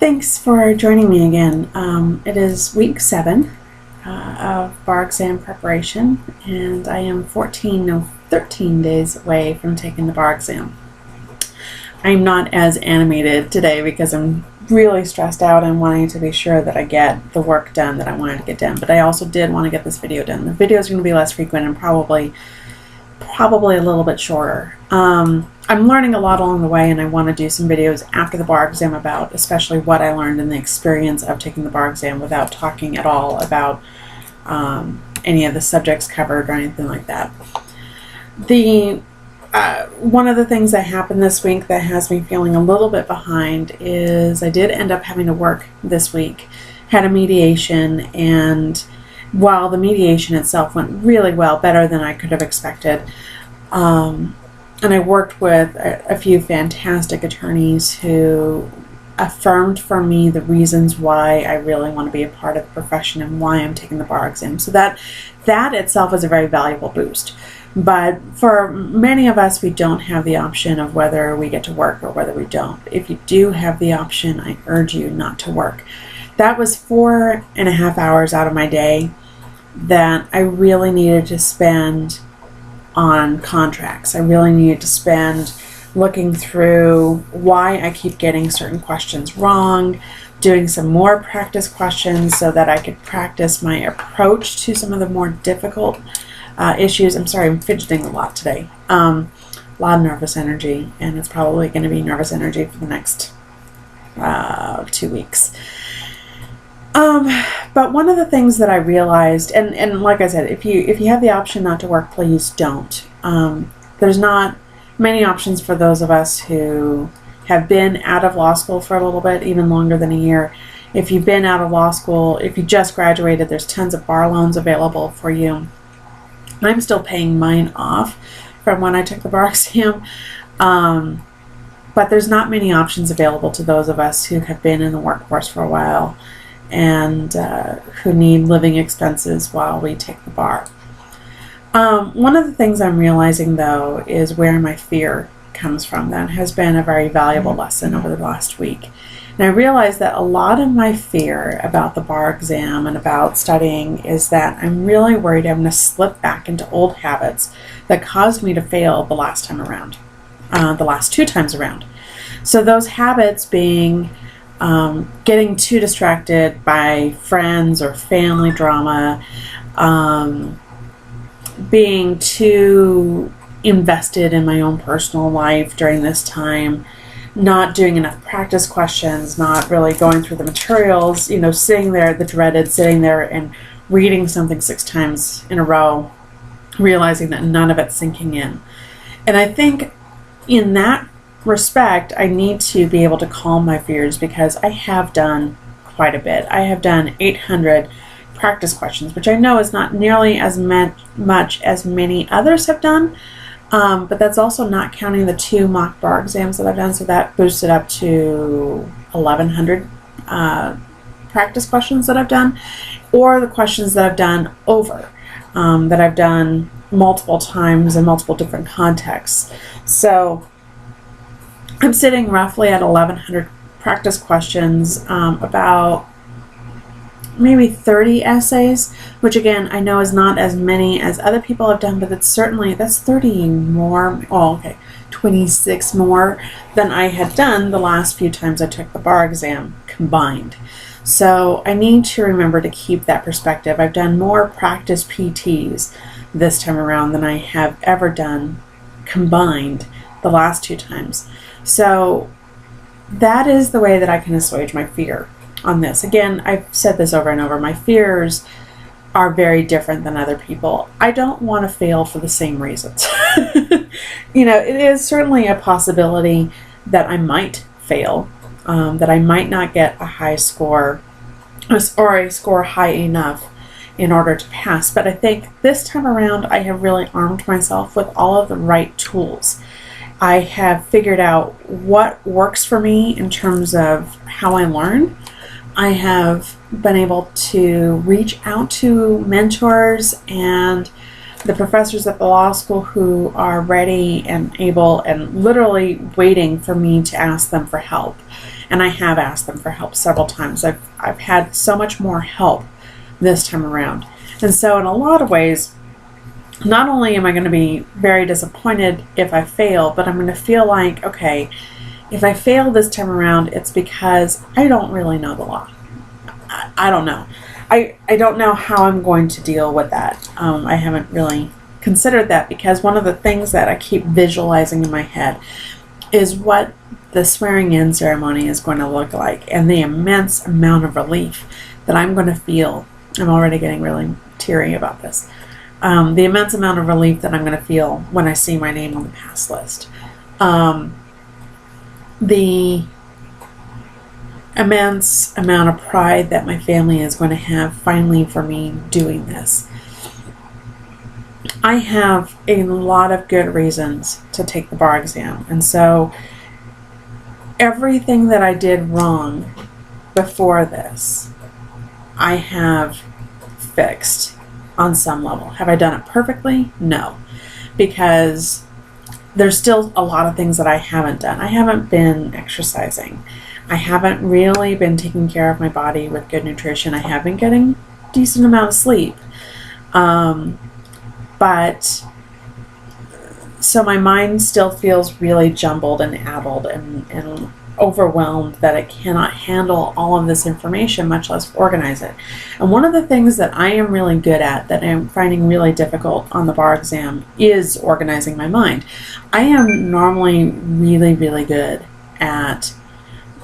Thanks for joining me again. It is week 7 of bar exam preparation, and I am 13 days away from taking the bar exam. I'm not as animated today because I'm really stressed out and wanting to be sure that I get the work done that I wanted to get done, but I also did want to get this video done. The video is going to be less frequent and probably a little bit shorter. I'm learning a lot along the way, and I want to do some videos after the bar exam about especially what I learned in the experience of taking the bar exam without talking at all about any of the subjects covered or anything like that. One of the things that happened this week that has me feeling a little bit behind is I did end up having to work this week. Had a mediation, and while the mediation itself went really well, better than I could have expected, and I worked with a few fantastic attorneys who affirmed for me the reasons why I really want to be a part of the profession and why I'm taking the bar exam. So that itself is a very valuable boost. But for many of us, we don't have the option of whether we get to work or whether we don't. If you do have the option, I urge you not to work. That was 4.5 hours out of my day that I really needed to spend on contracts. I really needed to spend looking through why I keep getting certain questions wrong, doing some more practice questions so that I could practice my approach to some of the more difficult issues. I'm sorry, I'm fidgeting a lot today. A lot of nervous energy, and it's probably going to be nervous energy for the next 2 weeks. But one of the things that I realized, and like I said, if you have the option not to work, please don't. There's not many options for those of us who have been out of law school for a little bit, even longer than a year. If you've been out of law school, if you just graduated, there's tons of bar loans available for you. I'm still paying mine off from when I took the bar exam. But there's not many options available to those of us who have been in the workforce for a while and who need living expenses while we take the bar. One of the things I'm realizing, though, is where my fear comes from. That has been a very valuable lesson over the last week. And I realized that a lot of my fear about the bar exam and about studying is that I'm really worried I'm going to slip back into old habits that caused me to fail the last time around, the last 2 times around. So those habits being getting too distracted by friends or family drama, being too invested in my own personal life during this time, not doing enough practice questions, not really going through the materials, sitting there, the dreaded sitting there and reading something 6 times in a row, realizing that none of it's sinking in. And I think in that respect, I need to be able to calm my fears because I have done quite a bit. I have done 800 practice questions, which I know is not nearly as much as many others have done, but that's also not counting the 2 mock bar exams that I've done, so that boosted up to 1,100 practice questions that I've done, or the questions that I've done over, that I've done multiple times in multiple different contexts. So I'm sitting roughly at 1,100 practice questions, about maybe 30 essays, which again I know is not as many as other people have done, but that's 30 more, 26 more than I had done the last few times I took the bar exam combined. So I need to remember to keep that perspective. I've done more practice PTs this time around than I have ever done combined the last 2 times. So that is the way that I can assuage my fear on this. Again, I've said this over and over. My fears are very different than other people. I don't want to fail for the same reasons. It is certainly a possibility that I might fail, that I might not get a high score or a score high enough in order to pass. But I think this time around I have really armed myself with all of the right tools. I have figured out what works for me in terms of how I learn. I have been able to reach out to mentors and the professors at the law school who are ready and able and literally waiting for me to ask them for help. And I have asked them for help several times. I've had so much more help this time around. And so in a lot of ways, not only am I going to be very disappointed if I fail, but I'm going to feel like, okay, if I fail this time around, it's because I don't really know the law. I don't know. I don't know how I'm going to deal with that. I haven't really considered that, because one of the things that I keep visualizing in my head is what the swearing in ceremony is going to look like, and the immense amount of relief that I'm going to feel. I'm already getting really teary about this. The immense amount of relief that I'm going to feel when I see my name on the pass list. The immense amount of pride that my family is going to have finally for me doing this. I have a lot of good reasons to take the bar exam, and so everything that I did wrong before this, I have fixed on some level. Have I done it perfectly? No, because there's still a lot of things that I haven't done. I haven't been exercising. I haven't really been taking care of my body with good nutrition. I have been getting a decent amount of sleep. But so my mind still feels really jumbled and addled and overwhelmed that it cannot handle all of this information, much less organize it. And one of the things that I am really good at, that I'm finding really difficult on the bar exam, is organizing my mind. I am normally really, really good at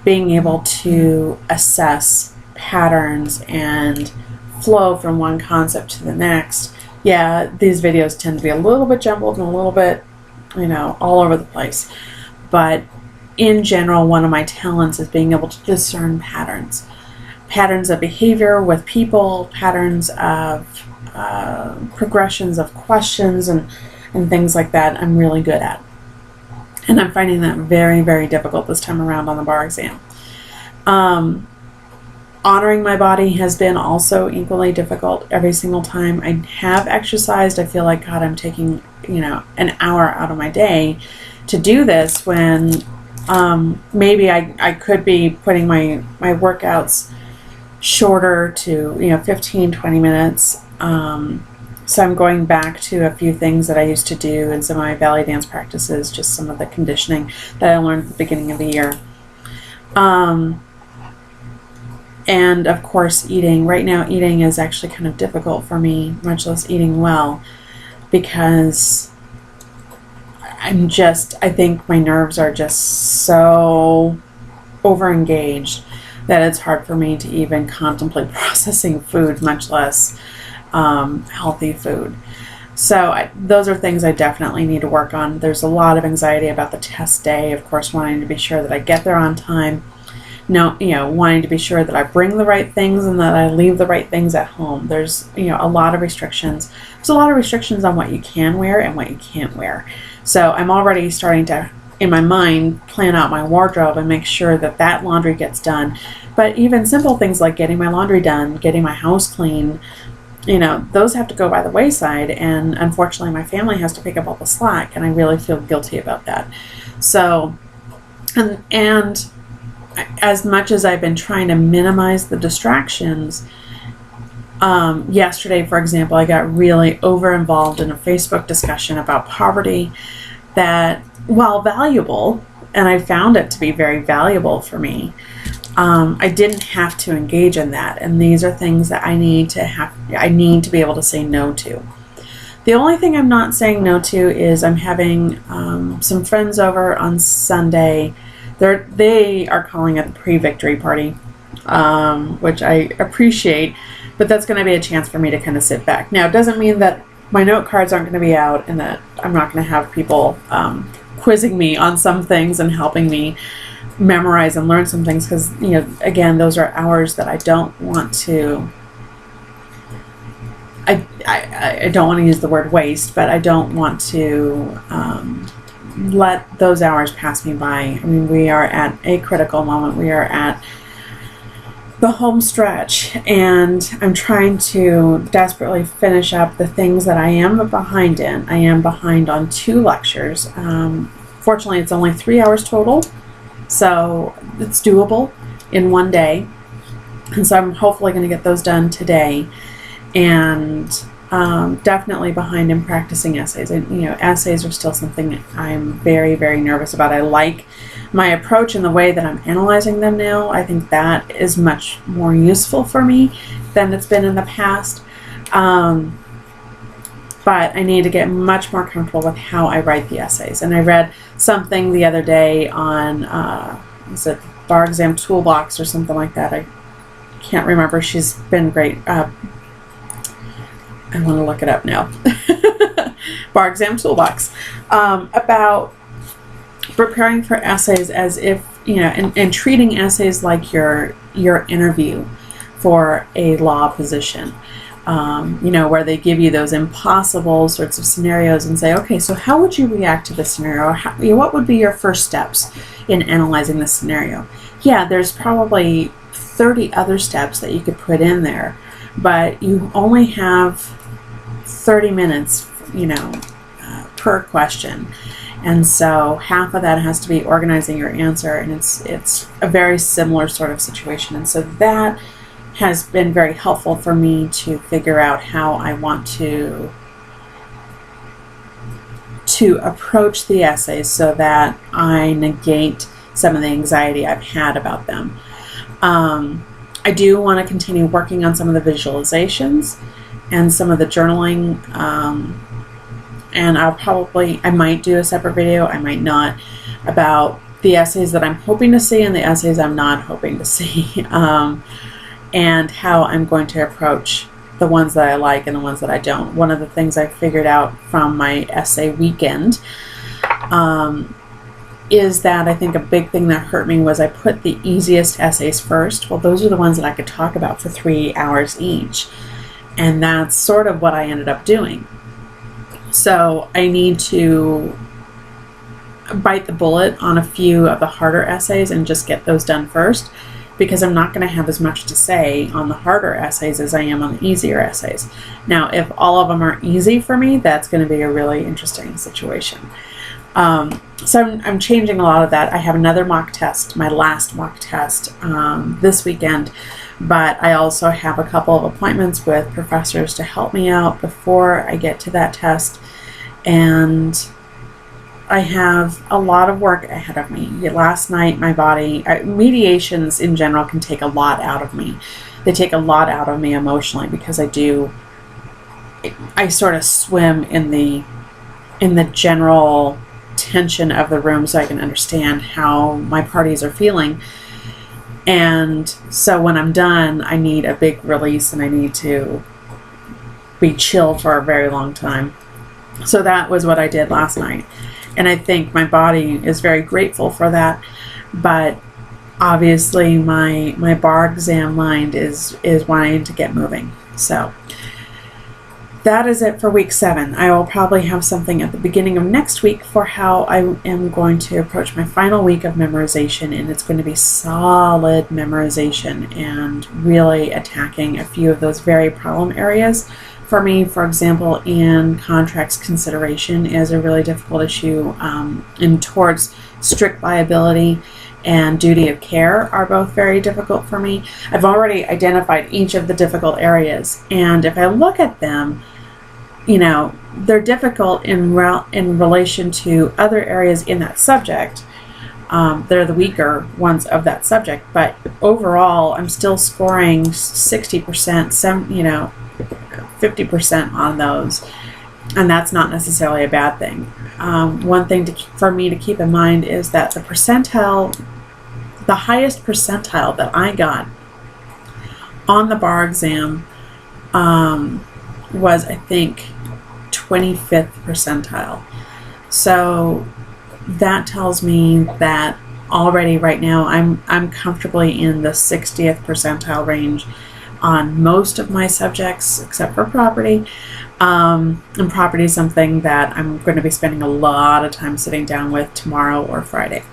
being able to assess patterns and flow from one concept to the next. Yeah, these videos tend to be a little bit jumbled and a little bit, all over the place. But in general, one of my talents is being able to discern patterns. Patterns of behavior with people, patterns of progressions of questions and things like that I'm really good at. And I'm finding that very, very difficult this time around on the bar exam. Honoring my body has been also equally difficult every single time I have exercised. I feel like, God, I'm taking, an hour out of my day to do this, when maybe I could be putting my workouts shorter to, 15, 20 minutes. So I'm going back to a few things that I used to do in some of my ballet dance practices, just some of the conditioning that I learned at the beginning of the year. And of course, eating. Right now, eating is actually kind of difficult for me, much less eating well, because I think my nerves are just so overengaged that it's hard for me to even contemplate processing food, much less healthy food. So those are things I definitely need to work on. There's a lot of anxiety about the test day, of course, wanting to be sure that I get there on time. Wanting to be sure that I bring the right things and that I leave the right things at home. There's, a lot of restrictions. There's a lot of restrictions on what you can wear and what you can't wear. So I'm already starting to, in my mind, plan out my wardrobe and make sure that laundry gets done. But even simple things like getting my laundry done, getting my house clean, those have to go by the wayside. And unfortunately, my family has to pick up all the slack, and I really feel guilty about that. So, and as much as I've been trying to minimize the distractions, yesterday, for example, I got really over-involved in a Facebook discussion about poverty that, while valuable, and I found it to be very valuable for me, I didn't have to engage in that. And these are things that I need to be able to say no to. The only thing I'm not saying no to is I'm having some friends over on Sunday. They are calling it the pre-victory party, which I appreciate, but that's going to be a chance for me to kind of sit back. Now, it doesn't mean that my note cards aren't going to be out and that I'm not going to have people quizzing me on some things and helping me memorize and learn some things, because, again, those are hours that I don't want to, I don't want to use the word waste, but I don't want to let those hours pass me by. I mean, we are at a critical moment. We are at the home stretch, and I'm trying to desperately finish up the things that I am behind in. I am behind on 2 lectures. Fortunately, it's only 3 hours total, so it's doable in one day. And so I'm hopefully going to get those done today. And definitely behind in practicing essays. And, essays are still something I'm very, very nervous about. I like my approach and the way that I'm analyzing them now. I think that is much more useful for me than it's been in the past. But I need to get much more comfortable with how I write the essays. And I read something the other day on, was it Bar Exam Toolbox or something like that? I can't remember. She's been great. I want to look it up now. Bar Exam Toolbox. About preparing for essays as if, and treating essays like your interview for a law position. Where they give you those impossible sorts of scenarios and say, okay, so how would you react to this scenario? What would be your first steps in analyzing this scenario? Yeah, there's probably 30 other steps that you could put in there, but you only have 30 minutes, per question. And so half of that has to be organizing your answer, and it's a very similar sort of situation. And so that has been very helpful for me to figure out how I want to approach the essays so that I negate some of the anxiety I've had about them. I do want to continue working on some of the visualizations and some of the journaling, and I might do a separate video, I might not, about the essays that I'm hoping to see and the essays I'm not hoping to see, and how I'm going to approach the ones that I like and the ones that I don't. One of the things I figured out from my essay weekend is that I think a big thing that hurt me was I put the easiest essays first. Well, those are the ones that I could talk about for 3 hours each. And that's sort of what I ended up doing. So I need to bite the bullet on a few of the harder essays and just get those done first, because I'm not going to have as much to say on the harder essays as I am on the easier essays. Now, if all of them are easy for me, that's going to be a really interesting situation. So I'm changing a lot of that. I have another mock test, my last mock test, this weekend, but I also have a couple of appointments with professors to help me out before I get to that test, and I have a lot of work ahead of me. Last night, my body, mediations in general can take a lot out of me. They take a lot out of me emotionally, because I sort of swim in the general tension of the room so I can understand how my parties are feeling. And so when I'm done, I need a big release and I need to be chill for a very long time. So that was what I did last night. And I think my body is very grateful for that. But obviously my bar exam mind is wanting to get moving. So that is it for week 7. I will probably have something at the beginning of next week for how I am going to approach my final week of memorization, and it's going to be solid memorization and really attacking a few of those very problem areas. For me, for example, in contracts consideration is a really difficult issue, and towards strict liability and duty of care are both very difficult for me. I've already identified each of the difficult areas, and if I look at them, they're difficult in relation to other areas in that subject. They're the weaker ones of that subject, but overall, I'm still scoring 60%, 50% on those, and that's not necessarily a bad thing. One thing for me to keep in mind is that the highest percentile that I got on the bar exam was, I think, 25th percentile. So that tells me that already right now I'm comfortably in the 60th percentile range on most of my subjects except for property. And property is something that I'm going to be spending a lot of time sitting down with tomorrow or Friday.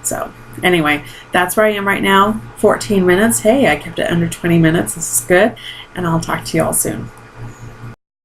So anyway, that's where I am right now. 14 minutes. Hey, I kept it under 20 minutes. This is good. And I'll talk to you all soon.